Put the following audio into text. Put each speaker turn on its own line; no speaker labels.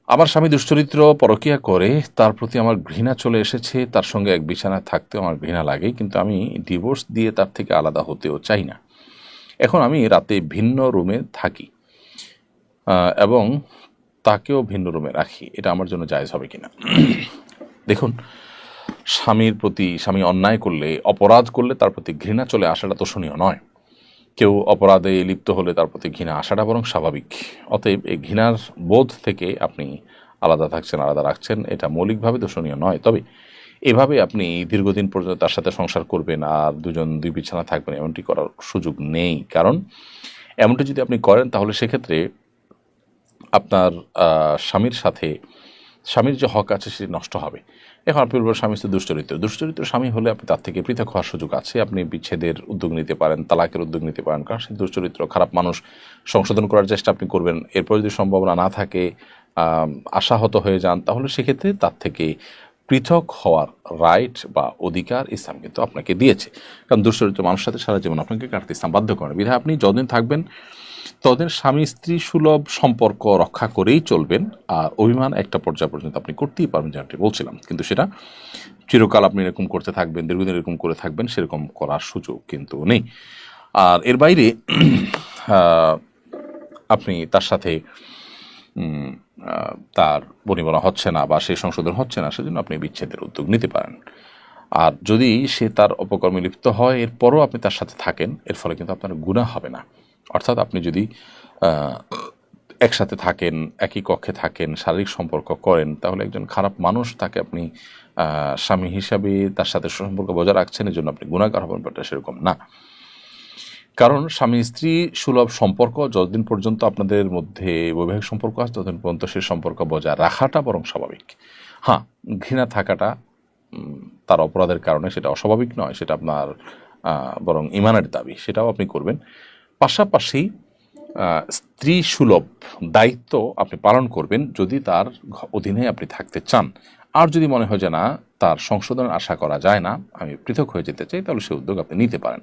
আমার স্বামী দুশ্চরিত্র পরকীয়া করে, তার প্রতি আমার ঘৃণা চলে এসেছে, তার সঙ্গে এক বিছানায় থাকতেও আমার ঘৃণা লাগে, কিন্তু আমি ডিভোর্স দিয়ে তার থেকে আলাদা হতেও চাই না। এখন আমি রাতে ভিন্ন রুমে থাকি এবং তাকেও ভিন্ন রুমে রাখি, এটা আমার জন্য জায়েজ হবে কিনা? দেখুন, স্বামীর প্রতি স্বামী অন্যায় করলে, অপরাধ করলে তার প্রতি ঘৃণা চলে আসাটা তোষণীয় নয়। কেউ অপরাধে লিপ্ত হলে তার প্রতি ঘৃণা আসাটা বরং স্বাভাবিক। অতএব এই ঘৃণার বোধ থেকে আপনি আলাদা থাকছেন, আলাদা রাখছেন, এটা মৌলিকভাবে দোষণীয় নয়। তবে এভাবে আপনি দীর্ঘদিন পর্যন্ত তার সাথে সংসার করবেন আর দুজন দুই বিছানা থাকবেন, এমনটি করার সুযোগ নেই। কারণ এমনটি যদি আপনি করেন তাহলে সেক্ষেত্রে আপনার স্বামীর সাথে স্বামীর যে হক আছে সেটি নষ্ট হবে। এখন আপনি বলবেন স্বামী তো দুশ্চরিত্র স্বামী হলে আপনি তার থেকে পৃথক হওয়ার সুযোগ আছে। আপনি বিচ্ছেদের উদ্যোগ নিতে পারেন, তালাকের উদ্যোগ নিতে পারেন, কারণ সে দুশ্চরিত্র খারাপ মানুষ। সংশোধন করার চেষ্টা আপনি করবেন। এরপর যদি সম্ভাবনা না থাকে, আশাহত হয়ে যান, তাহলে সেক্ষেত্রে তার থেকে পৃথক হওয়ার রাইট বা অধিকার ইসলাম কিন্তু আপনাকে দিয়েছে। কারণ দুশ্চরিত্র মানুষের সাথে সারা জীবন আপনাকে কাটতে ইসলাম বাধ্য করেন। বিধায় আপনি যতদিন থাকবেন ততদিন স্বামী স্ত্রী সুলভ সম্পর্ক রক্ষা করেই চলবেন। আর অভিমান একটা পর্যায় পর্যন্ত আপনি করতেই পারবেন, যেমনটি বলছিলাম, কিন্তু সেটা চিরকাল আপনি এরকম করতে থাকবেন, দীর্ঘদিন এরকম করে থাকবেন, সেরকম করার সুযোগ কিন্তু নেই। আর এর বাইরে আপনি তার সাথে তার বনিবনা হচ্ছে না বা সেই সংশোধন হচ্ছে না, সেজন্য আপনি বিচ্ছেদের উদ্যোগ নিতে পারেন। আর যদি সে তার অপকর্মে লিপ্ত হয়, এরপরও আপনি তার সাথে থাকেন, এর ফলে কিন্তু আপনার গুনাহ হবে না। অর্থাৎ আপনি যদি একসাথে থাকেন, একই কক্ষে থাকেন, শারীরিক সম্পর্ক করেন, তাহলে একজন খারাপ মানুষ, তাকে আপনি স্বামী হিসাবে তার সাথে সম্পর্ক বজায় রাখছেন, এই জন্য আপনি গুনাহগার হবেন, ব্যাপারটা সেরকম না। কারণ স্বামী স্ত্রী সুলভ সম্পর্ক যতদিন পর্যন্ত আপনাদের মধ্যে বৈবাহিক সম্পর্ক আছে, ততদিন পর্যন্ত সে সম্পর্ক বজায় রাখাটা বরং স্বাভাবিক। হ্যাঁ, ঘৃণা থাকাটা তার অপরাধের কারণে সেটা অস্বাভাবিক নয়, সেটা আপনার বরং ইমানের দাবি, সেটাও আপনি করবেন। পাশাপাশি স্ত্রী সুলভ দায়িত্ব আপনি পালন করবেন যদি তার অধীনে আপনি থাকতে চান। আর যদি মনে হয় যে না, তার সংশোধনের আশা করা যায় না, আমি পৃথক হয়ে যেতে চাই, তাহলে সে উদ্যোগ আপনি নিতে পারেন।